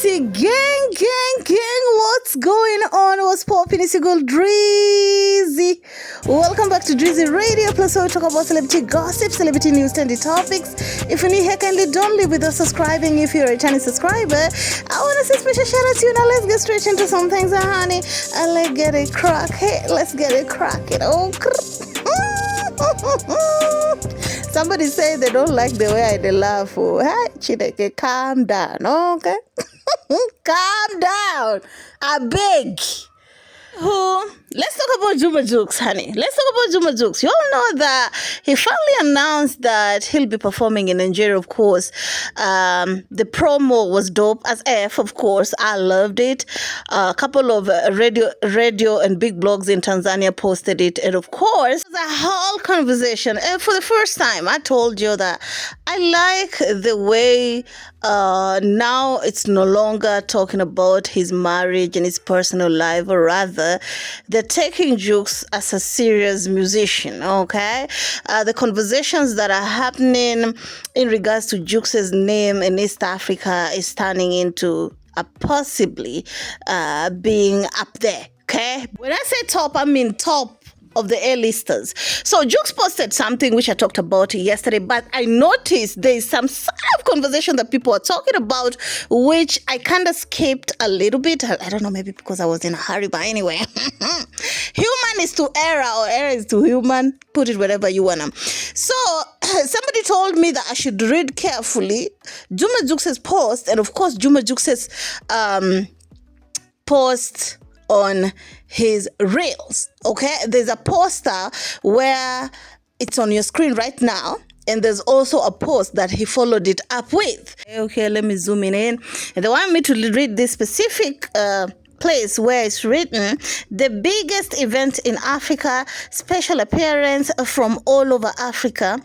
Celebrity gang, what's going on? What's poppin'? It's your girl Drizzy. Welcome back to Drizzy Radio, plus where we talk about celebrity gossip, celebrity news, trendy topics. If you're new here, kindly don't leave without subscribing. If you're a returning subscriber, I want to say special shout out to you. Now let's get straight into some things, honey. And let's get it cracking. Somebody say they don't like the way I laugh. Oh, hi, Chineke, calm down, okay? Calm down. I beg. Let's talk about Juma Jux, honey. Let's talk about Juma Jux. You all know that he finally announced that he'll be performing in Nigeria, of course. The promo was dope as F, of course. I loved it. A couple of radio and big blogs in Tanzania posted it. And of course, the whole conversation. And for the first time, I told you that I like the way now it's no longer talking about his marriage and his personal life, or rather, they're taking Jux as a serious musician, okay? The conversations that are happening in regards to Jux's name in East Africa is turning into possibly being up there, okay? When I say top, I mean top of the A-listers. So Jux posted something which I talked about yesterday, but I noticed there's some sort of conversation that people are talking about, which I kind of skipped a little bit. I don't know, maybe because I was in a hurry, but anyway. Human is to error, or error is to human. Put it wherever you want to. So somebody told me that I should read carefully Juma Jux's post, and of course Juma Jux's post on his reels, okay? There's a poster where it's on your screen right now, and there's also a post that he followed it up with. Okay, let me zoom in. And they want me to read this specific place where it's written, the biggest event in Africa, special appearance from all over Africa,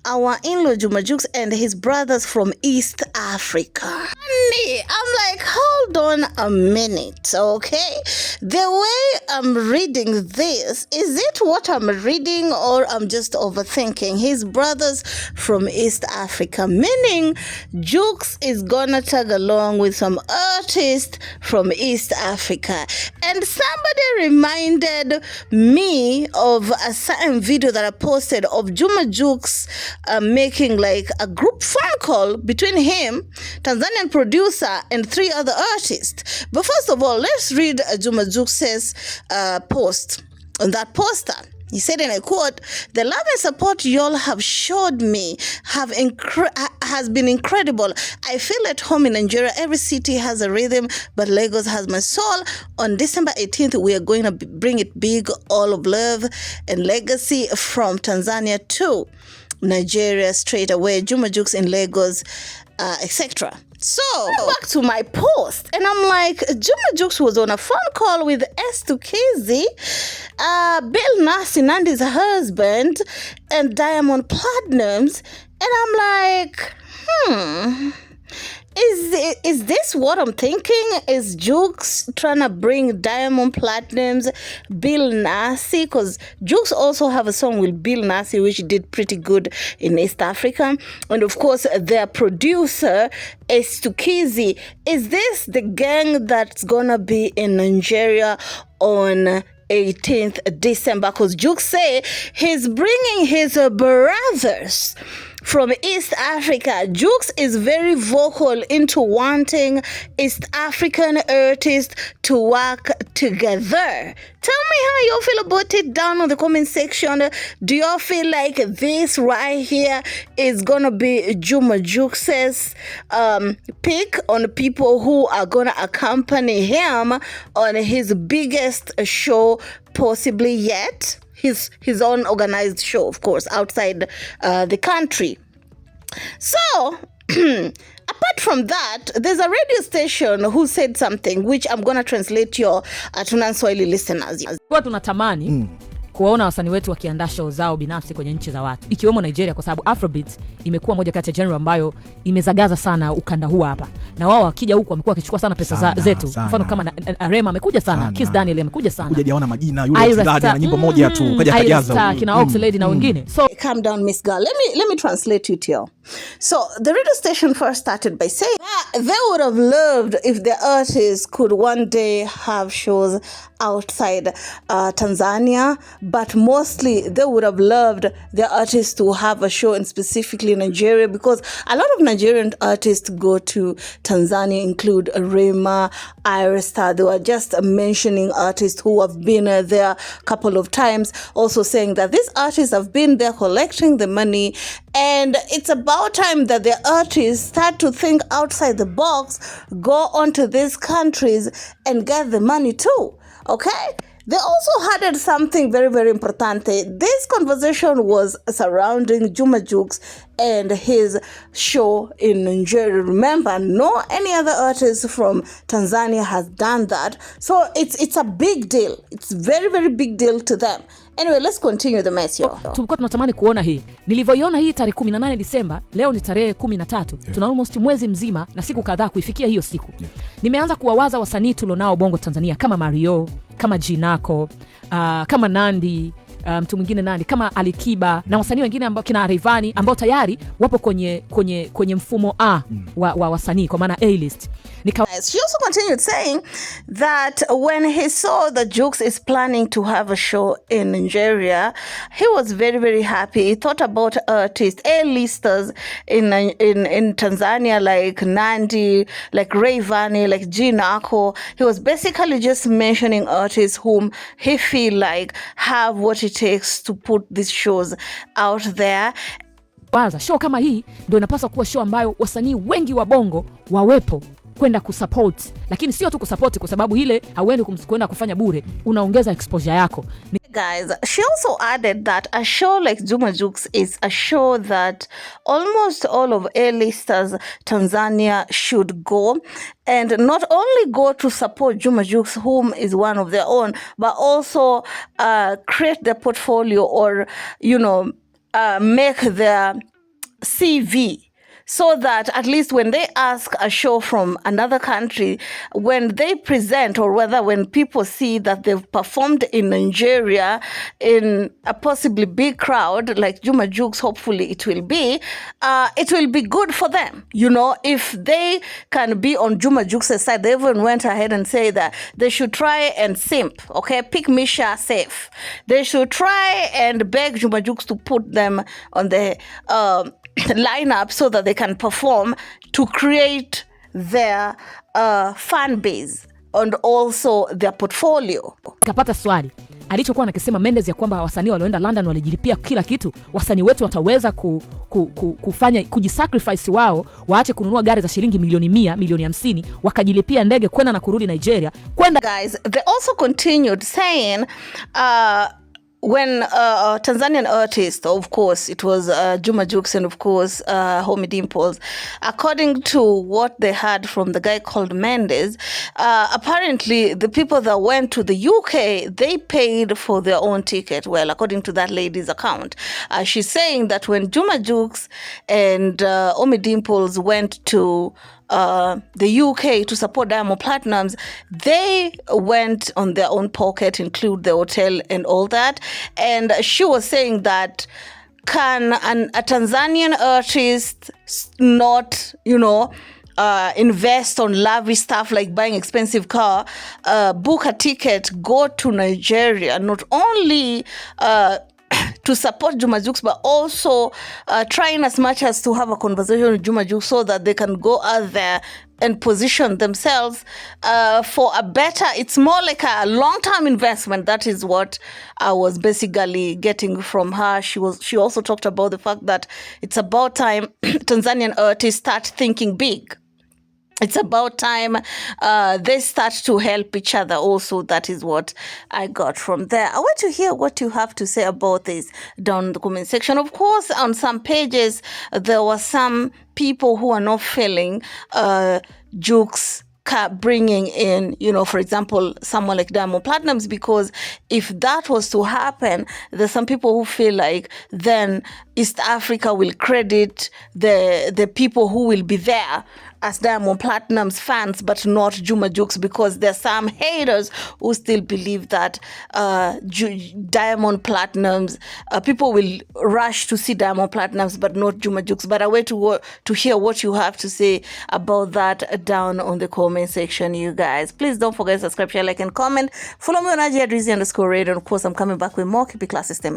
our in-law Juma Jux and his brothers from East Africa. Honey, I'm like, hold on a minute, okay? The way I'm reading this, is it what I'm reading, or I'm just overthinking? His brothers from East Africa, meaning Jux is gonna tag along with some artists from East Africa. And somebody reminded me of a certain video that I posted of Juma Jux making like a group phone call between him, Tanzanian producer, and 3 other artists. But first of all, let's read Juma Jux's post on that poster. He said, and I quote, "The love and support y'all have showed me has been incredible. I feel at home in Nigeria. Every city has a rhythm, but Lagos has my soul. On December 18th, we are going to bring it big, all of love and legacy from Tanzania to Nigeria straight away. Juma Jux in Lagos, etc." So, back to my post, and I'm like, Juma Jux was on a phone call with Stukizi, Bill Nassi, Nandi's husband, and Diamond Platnumz, and I'm like, Is this what I'm thinking? Is Jux trying to bring Diamond Platnumz, Bill Nassi? Because Jux also have a song with Bill Nassi, which did pretty good in East Africa. And of course, their producer, Stukizi. Is this the gang that's going to be in Nigeria on 18th December? Because Jux say he's bringing his brothers from East Africa. Jux is very vocal into wanting East African artists to work together. Tell me how you feel about it down on the comment section. Do y'all feel like this right here is gonna be Juma Jux's pick on people who are gonna accompany him on his biggest show possibly yet? His own organized show, of course, outside the country. So, apart from that, there's a radio station who said something which I'm going to translate your Tunan Swahili listeners. Kwa tunatamani kuona wasanii wetu wakiandaa show zao binafsi kwenye nchi za watu, ikiwemo Nigeria, kwa sababu Afrobeat imekuwa moja kati ya genre ambayo imezagaza sana ukanda huu hapa, na wao wakija huko wamekuwa wakichukua sana pesa zetu. Mfano kama Rema amekuja sana, Kiss Daniel amekuja sana, kuja jaona majina yule Stag na nyimbo moja tu kaja kajaza kina Ox Lady na wengine. So calm down Miss Girl, let me translate it here. So the radio station first started by saying that they would have loved if the artists could one day have shows outside Tanzania, but mostly they would have loved the artists to have a show in specifically Nigeria, because a lot of Nigerian artists go to Tanzania, include Rema, Star. They were just mentioning artists who have been there a couple of times, also saying that these artists have been there collecting the money, and it's about time that the artists start to think outside the box, go onto these countries and get the money too. Okay? They also added something very, very important. This conversation was surrounding Juma Jux and his show in Nigeria. Remember, no any other artist from Tanzania has done that. So it's a big deal. It's very, very big deal to them. Anyway, let's continue the mess here. Tulikuwa tunatamani kuona hii. Nilivyoiona hii tarehe 18 Disemba, leo ni tarehe 13. Tuna almost mwezi mzima na siku kadhaa kuifikia hiyo siku. Nimeanza kuwawaza wasanii tulionao Bongo Tanzania kama Mario, kama Jinako, kama Nandi, mtu mwingine Nandi, kama Alikiba na wasanii wengine ambao kina Rayvanny ambao tayari wapo kwenye mfumo A wa wasanii kwa maana A-list. She also continued saying that when he saw that Jux is planning to have a show in Nigeria, he was very, very happy. He thought about artists, A-listers in Tanzania, like Nandi, like Rayvanny, like Jinako. He was basically just mentioning artists whom he feel like have what it takes to put these shows out there. Baza, show kama hii ndio inapaswa kuwa show ambayo wasanii wengi wa Bongo wawepo kwenda kusupport, lakini sio tu kusupport kwa sababu ile hauendi kwenda kufanya bure, unaongeza exposure yako. Guys, she also added that a show like Juma Jux is a show that almost all of A-listers Tanzania should go, and not only go to support Juma Jux, whom is one of their own, but also create their portfolio or, make their CV, so that at least when they ask a show from another country, when they present, or whether when people see that they've performed in Nigeria in a possibly big crowd like Juma Jux, hopefully it will be good for them. If they can be on Juma Jux's side, they even went ahead and say that they should try and simp, okay, pick Misha safe. They should try and beg Juma Jux to put them on the lineup so that they can perform to create their fan base and also their portfolio. Kapata swali alichokuwa anakisema Mendes ya kwamba wasanii walioenda London walijilipia kila kitu. Wasanii wetu wataweza kufanya kujisacrifice wao, waache kununua gari za shilingi milioni 100, milioni 50, wakajilipia ndege kwenda na kurudi Nigeria. Guys, they also continued saying when Tanzanian artist, of course, it was Juma Jux and of course Homie Dimples, according to what they heard from the guy called Mendes, apparently the people that went to the UK, they paid for their own ticket. Well, according to that lady's account, she's saying that when Juma Jux and Homie Dimples went to the UK to support Diamond Platnumz, they went on their own pocket, include the hotel and all that. And she was saying that can a Tanzanian artist not, invest on lavish stuff like buying expensive car, book a ticket, go to Nigeria, not only to support Juma Jux, but also trying as much as to have a conversation with Juma Jux so that they can go out there and position themselves for a better, it's more like a long-term investment. That is what I was basically getting from her. She also talked about the fact that it's about time Tanzanian artists start thinking big. It's about time they start to help each other also. That is what I got from there. I want to hear what you have to say about this down in the comment section. Of course, on some pages, there were some people who are not feeling Jux bringing in, for example, someone like Diamond Platnumz, because if that was to happen, there's some people who feel like then East Africa will credit the people who will be there as Diamond Platnumz fans, but not Juma Jux, because there's some haters who still believe that Diamond Platnumz, people will rush to see Diamond Platnumz, but not Juma Jux. But I wait to hear what you have to say about that down on the comment section, you guys. Please don't forget to subscribe, share, like, and comment. Follow me on IG at Drizzy_radio. And of course, I'm coming back with more. Keep it classy, stay